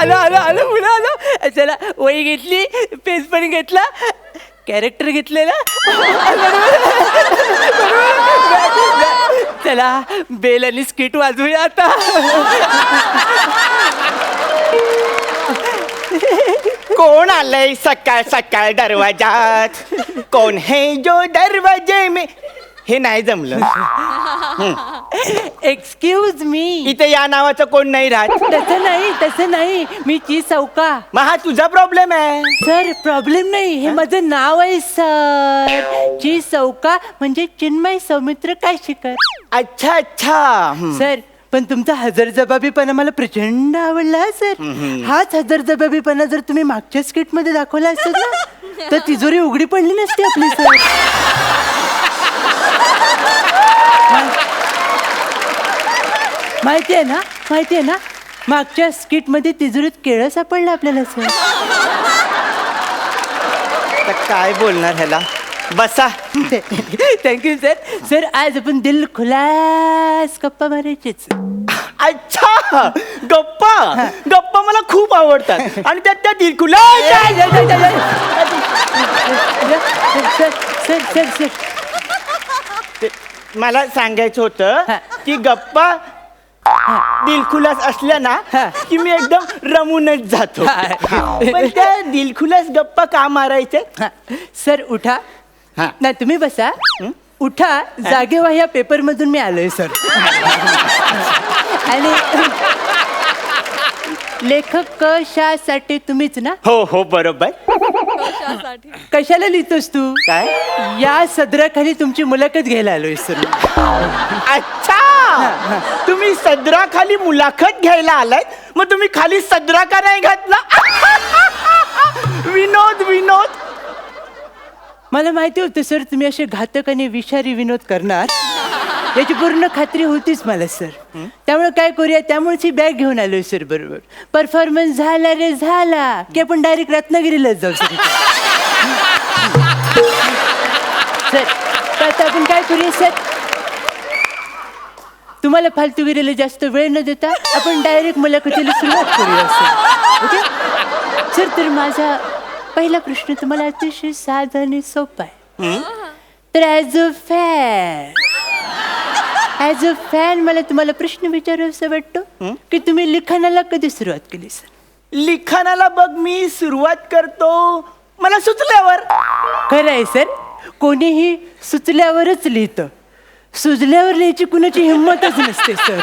आलो आलो आलो पुढे आलो. चला वही घेतली, पेज पण घेतला, कॅरेक्टर घेतलेला. चला बेल आणि स्किट वाजवूया आता. कोण आलंय सकाळ सकाळ दरवाजात? कोण है जो दरवाजे में? हे नाही जमलं. Excuse me. इथे या नावाचं कोण नाही राहत. तसं नाही मी चीज चौका. मग हा तुझा प्रॉब्लेम आहे. सर प्रॉब्लेम नाही, हे माझं नाव आहे सर. चीज चौका म्हणजे चिन्मय सौमित्र काशीकर. अच्छा अच्छा. सर पण तुमचा हजरजबाबीपणा मला प्रचंड आवडला सर. हाच हजरजबाबीपणा जर तुम्ही मागच्या स्किट मध्ये दाखवला असतात ना तर तिजोरी उघडी पडली नसती आपली सर. माहिती आहे ना मागच्या स्किट मध्ये तिजोरीत केळं सापडलं आपल्याला सर. तर काय बोलणार ह्याला? बसा. Thank you sir. सर आज आपण दिल खुलास गप्पा मारायचीच. अच्छा गप्पा. गप्पा मला खूप आवडतात आणि त्यात त्या दिलखुला. सर मला सांगायचं होतं की गप्पा दिलखुलास असल्या ना की मी एकदम रमूनच जातो. पण त्या दिलखुलास गप्पा का मारायचे? सर उठा. नाही तुम्ही बसा. उठा जागे व्हा. या पेपर मधून मी आलोय सर. आणि लेखक कशासाठी तुम्हीच ना? हो हो बरोबर. कशाला लिहितोस तू? काय? या सदराखाली तुमची मुलाखत घ्यायला आलोय सर. अच्छा तुम्ही सदराखाली मुलाखत घ्यायला आलाय. मग तुम्ही खाली सदरा का नाही घातला? विनोद विनोद. मला माहिती होतं सर तुम्ही असे घातक आणि विषारी विनोद करणार याची पूर्ण खात्री होतीच मला सर. त्यामुळे काय करूया, त्यामुळेच ही बॅग घेऊन आलोय सर. बरोबर परफॉर्मन्स झाला रे झाला की आपण डायरेक्ट रत्नागिरीलाच जाऊ सर. सर आता आपण काय करूया सर, तुम्हाला फालतूगिरीला जास्त वेळ न देता आपण डायरेक्ट मुलाखतीला सुरुवात करूया सर. Okay sir. तर माझा पहिला प्रश्न तुम्हाला अतिशय साधा आणि सोपा आहे. तर ॲज अ फॅन मला तुम्हाला प्रश्न विचारायचा वाटतो की तुम्ही लिखाणाला कधी सुरुवात केली सर? लिखाणाला बघ मी सुरुवात करतो मला सुचल्यावर. खरं आहे सर. कोणीही सुचल्यावरच लिहितं, सुजल्यावर लिहायची कुणाची हिंमतच नसते सर.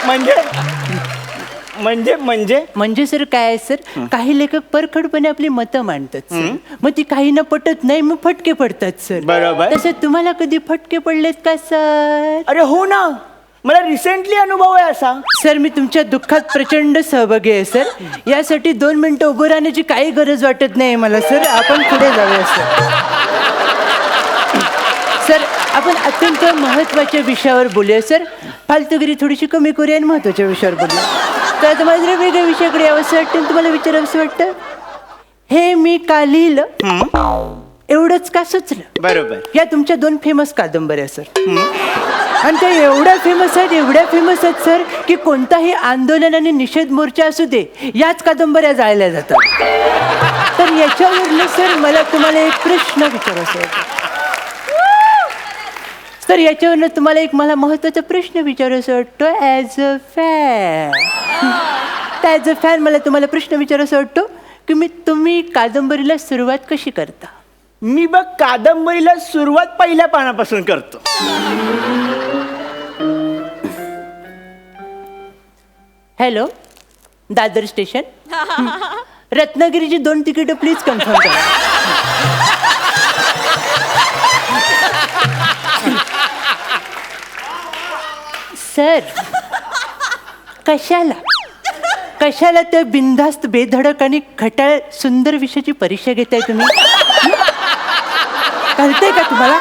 म्हणजे म्हणजे म्हणजे म्हणजे सर काय आहे सर, काही लेखक परखडपणे आपली मतं मांडतात सर. मग ती काहींना पटत नाही, मग फटके पडतात सर. बरोबर. तसं तुम्हाला कधी फटके पडलेत का सर? अरे हो ना, मला रिसेंटली अनुभव आहे असा. सर मी तुमच्या दुःखात प्रचंड सहभागी आहे सर. यासाठी 2 मिनिटं उभं राहण्याची काही गरज वाटत नाही मला सर. आपण पुढे जाऊया सर. सर आपण अत्यंत महत्त्वाच्या विषयावर बोलूया सर. फालतूगिरी थोडीशी कमी करूया आणि महत्त्वाच्या विषयावर बोलूया. तर आता मला जरा वेगळ्या विषयाकडे यावंसं वाटतं, तुम्हाला विचारावंसं वाटतं. हे मी का लिहिलं एवढंच का सुचलं? बरोबर. या तुमच्या 2 फेमस कादंबऱ्या सर. आणि त्या एवढ्या फेमस आहेत सर की कोणताही आंदोलन आणि निषेध मोर्चा असू दे याच कादंबऱ्या जाळल्या जातात. तर याच्यावरनं सर मला तुम्हाला एक प्रश्न विचारायचा आहे सर. याच्यावरनं तुम्हाला एक मला महत्त्वाचा प्रश्न विचारायचा वाटतो ॲज अ फॅन मला तुम्हाला प्रश्न विचारायचा वाटतो की तुम्ही कादंबरीला सुरुवात कशी करता? मी बघ कादंबरीला सुरुवात पहिल्या पानापासून करतो. Hello Dadar station. रत्नागिरीची 2 तिकीटं प्लीज कन्फर्म करा. सर कशाला त्या बिनधास्त बेधडक आणि खटाळ सुंदर विषयाची परीक्षा घेताय तुम्ही? कळतंय का तुम्हाला?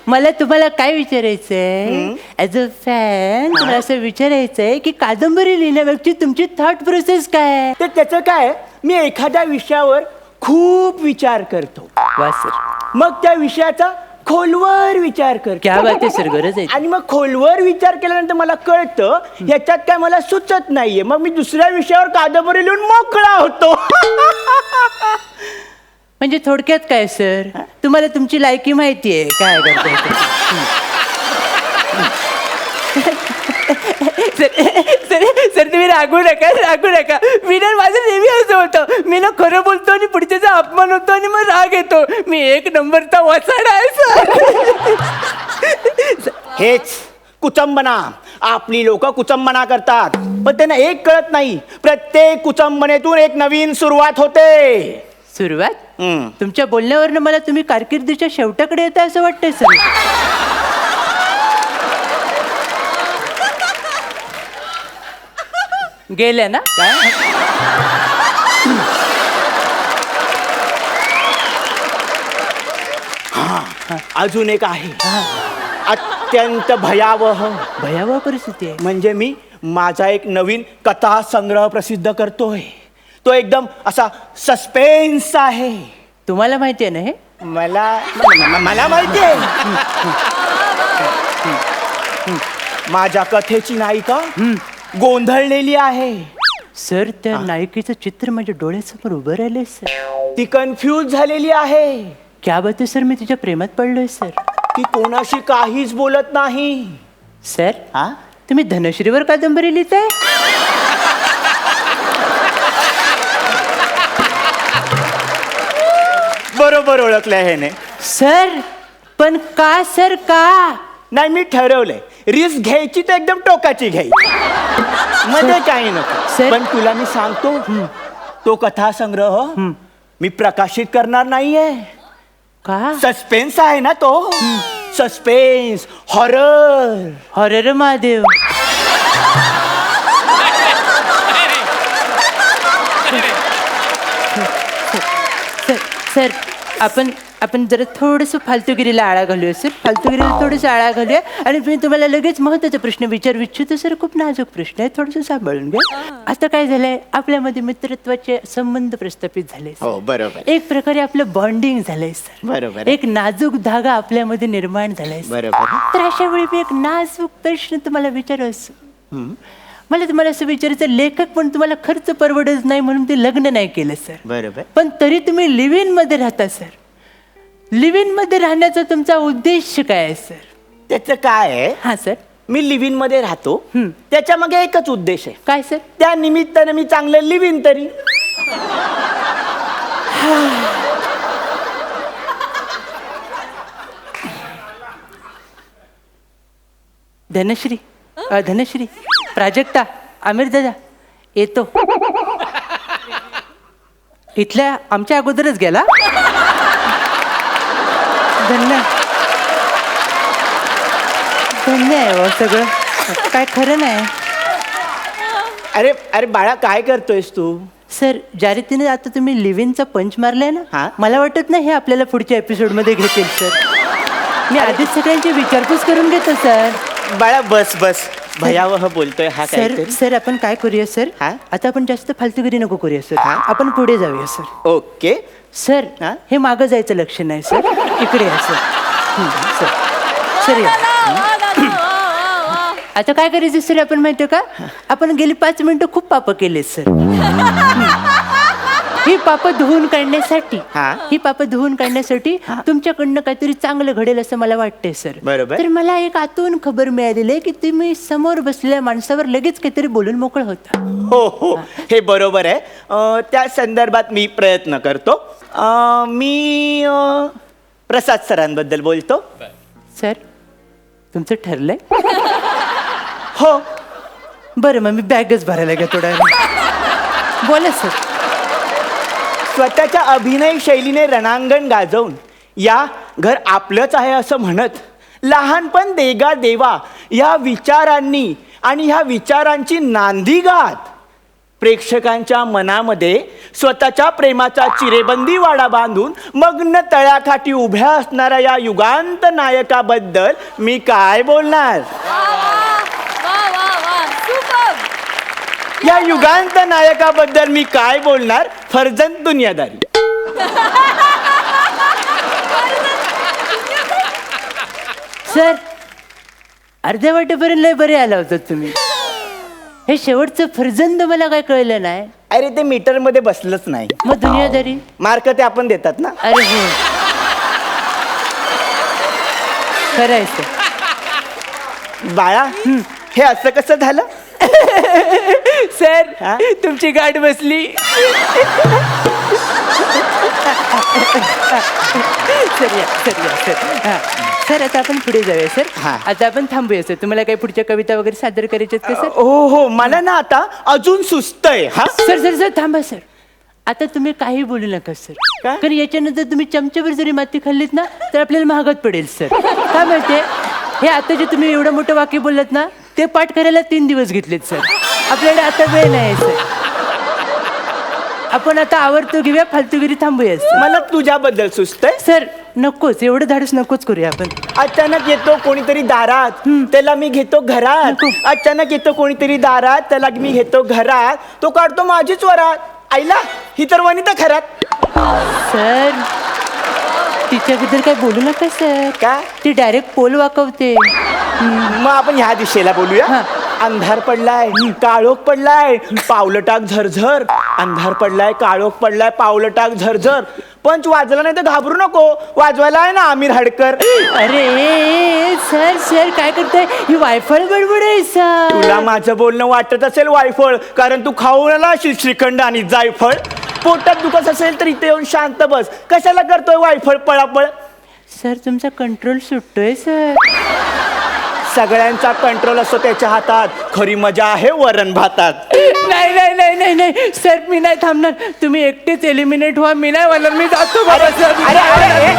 मला तुम्हाला काय विचारायचंय ॲज अ फॅन, तुम्हाला असं विचारायचंय की कादंबरी लिहिण्याबाबतीत तुमची थॉट प्रोसेस काय? तर त्याचं काय, मी एखाद्या विषयावर खूप विचार करतो. वा सर. मग त्या विषयाचा खोलवर विचार कर. क्या बात आहे सर, गरज आहे. आणि मग खोलवर विचार केल्यानंतर मला कळतं ह्याच्यात काय मला सुचत नाहीये, मग मी दुसऱ्या विषयावर कादंबरी लिहून मोकळा होतो. म्हणजे थोडक्यात काय सर, तुम्हाला तुमची लायकी माहितीये काय करताय ते. सर सर तुम्ही रागू नका. मी ना माझं नेहमी असं होतं, मी ना खरं बोलतो आणि पुढच्याचा अपमान होतो आणि मग राग येतो. मी 1 नंबरचा वसाडा आहे सर. हेच कुचंबना. आपली लोक कुचंबना करतात, पण त्यांना एक कळत नाही, प्रत्येक कुचंबनेतून एक नवीन सुरुवात होते. सुरुवात? तुमच्या बोलण्यावरनं मला तुम्ही कारकिर्दीच्या शेवटाकडे येता असं वाटतंय सर. गेल्या ना काय? अजून एक आहे, अत्यंत भयावह परिस्थिती आहे. म्हणजे मी माझा एक नवीन कथा संग्रह प्रसिद्ध करतोय. तो एकदम असा सस्पेन्स आहे. तुम्हाला माहिती आहे ना हे? मला माहिती आहे. माझ्या कथेची नायिका गोंधळलेली आहे. सर त्या नायिकेचं चित्र माझ्या डोळ्यासमोर उभं राहिलंय सर. ती कन्फ्यूज झालेली आहे. क्या बात आहे सर, मी तिच्या प्रेमात पडलोय सर. ती कोणाशी काहीच बोलत नाही. सर तुम्ही धनश्रीवर कादंबरी लिहिताय? बरोबर ओळखलं ह्याने. सर पण का सर, का? नाही, मी ठरवलंय रिस्क घ्यायची तर एकदम टोकाची घ्यायची, मध्ये काही नको. पण तुला मी सांगतो, तो कथा संग्रह मी प्रकाशित करणार नाहीये. का? सस्पेन्स आहे ना तो. Suspense, horror. महादेव. सर आपण जरा थोडंसं फालतूगिरीला आळा घालूया सर. फालतूगिरीला थोडंसं आळा घालूया. आणि मी तुम्हाला लगेच महत्त्वाचा प्रश्न विचारू इच्छितो सर. खूप नाजूक प्रश्न आहे, थोडंसं सांभाळून घ्या. आता काय झालंय, आपल्यामध्ये मित्रत्वाचे संबंध प्रस्थापित झाले. हो बरोबर. एक प्रकारे आपलं बॉन्डिंग झालंय सर. बरोबर. एक नाजूक धागा आपल्यामध्ये निर्माण झालाय. बरोबर. तर अशा वेळी मी एक नाजूक प्रश्न तुम्हाला विचारू असं. मला तुम्हाला असं विचारायचं, लेखक पण तुम्हाला खर्च परवडत नाही म्हणून ते लग्न नाही केलं सर. बरोबर. पण तरी तुम्ही लिव्ह इन मध्ये राहता सर. लिव्ह इन मध्ये राहण्याचा तुमचा उद्देश काय आहे सर? त्याचं काय आहे? हा सर. मी लिव्ह इन मध्ये राहतो, त्याच्या मागे एकच उद्देश आहे. काय सर? त्या निमित्ताने मी चांगलं लिव्ह इन तरी. धनश्री, प्राजक्ता, आमिर दादा येतो. इथल्या आमच्या अगोदरच गेला. धन्य आहे हो सगळं, काय खरं नाही. अरे बाळा, काय करतोयस तू? सर ज्या रीतीने आता तुम्ही लिव्हिनचा पंच मारलाय ना, मला वाटत नाही हे आपल्याला पुढच्या एपिसोड मध्ये घेतील सर. मी आधीच सगळ्यांची विचारपूस करून घेतो सर. बाळा बस भयावह बोलतोय हा. सर आपण काय करूया सर, आता आपण जास्त फालतूगिरी नको करूया सर. आपण पुढे जाऊया सर. Okay sir. हे मागं जायचं लक्ष नाही सर, इकडे या सर. सर या. आता काय करायचं सर आपण माहितीये का, आपण गेली 5 मिनिटं खूप पाप केले सर. ही पाप धुवून काढण्यासाठी तुमच्याकडनं काहीतरी चांगलं घडेल असं मला वाटतंय सर. बरोबर. तर मला एक आतून खबर मिळालेली आहे की तुम्ही समोर बसलेल्या माणसावर लगेच काहीतरी बोलून मोकळ होता. हो हे बरोबर आहे. त्या संदर्भात मी प्रयत्न करतो. मी प्रसाद सरांबद्दल बोलतो. सर तुमचं ठरलंय? हो. बरं मग मी बॅगच भरायला घ्या थोड्या. बोला सर. स्वतःच्या अभिनय शैलीने रणांगण गाजवून या घर आपलंच आहे असं म्हणत लहानपण देगा देवा या विचारांनी आणि ह्या विचारांची नांदी गात प्रेक्षकांच्या मनामध्ये स्वतःच्या प्रेमाचा चिरेबंदी वाडा बांधून मग्न तळ्याकाठी उभ्या असणाऱ्या या युगांत नायकाबद्दल मी काय बोलणार. या युगांत नायकाबद्दल मी काय बोलणार. फर्जंद दुनियादारी. सर अर्ध्या वाटेपर्यंत लय बरे आला होता तुम्ही. हे शेवटचं फर्जंद मला काय कळलं नाही. अरे ते मीटर मध्ये बसलंच नाही. मग दुनियादारी मार्क ते आपण देतात ना. अरे हो खरं आहे सर. बाळा हे असं कसं झालं? सर हा? तुमची गाठ बसली. सर या सर या सर. हा सर आता आपण पुढे जाऊया सर. हा. आता आपण थांबूया सर. तुम्हाला काही पुढच्या कविता वगैरे सादर करायच्या आहेत का सर? हो हो मला ना आता अजून सुस्तय. हा सर सर सर थांबा सर. आता तुम्ही काही बोलू नका सर. का? कारण याच्यानंतर तुम्ही चमच्यावर जरी माती खाल्लीत ना तर आपल्याला महागात पडेल सर. काय माहितीये हे आता जे तुम्ही एवढं मोठं वाक्य बोललात ना ते पाठ करायला 3 दिवस घेतलेत सर. आपल्याकडे आता वेळ नाही सर. आपण आता आवर्तो घेऊया फालतूगिरी थांबूया सर. मला तुझ्याबद्दल सुस्तय. सर नकोच एवढं धाडस नकोच करूया आपण. अचानक येतो कोणीतरी दारात त्याला मी घेतो घरात. नको. अचानक येतो कोणीतरी दारात त्याला मी घेतो घरात. तो काढतो माझीच वरात. आईला ही तर वनिता खरात. सर तिच्याबद्दल काय बोलू नका सर. का? ती डायरेक्ट पोल वाकवते. मग आपण ह्या दिशेला बोलूया. हा. अंधार पडलाय काळोख पडलाय पावलं टाक झरझर. अंधार पडलाय काळोख पडलाय पावलं टाक झरझर. पंच वाजला नाही तर घाबरू नको. वाजवायला आहे ना आमिर हडकर. अरे सर सर काय करताय ही वायफळ बडबड आहे सर. तुला माझं बोलणं वाटत असेल वायफळ कारण तू खाऊन आला असेल श्रीखंड आणि जायफळ. पोटात दुखत असेल तर इथे येऊन शांत बस. कशाला करतोय वायफळ पळापळ? सर तुमचा कंट्रोल सुटतोय सर. सगळ्यांचा कंट्रोल असतो त्याच्या हातात. खरी मजा आहे वरण भातात. नाही नाही नाही नाही नाही सर मी नाही थांबणार. तुम्ही एकटेच एलिमिनेट व्हा. मी नाही होणार. मी जातो बाबा सर. अरे, अरे, अरे,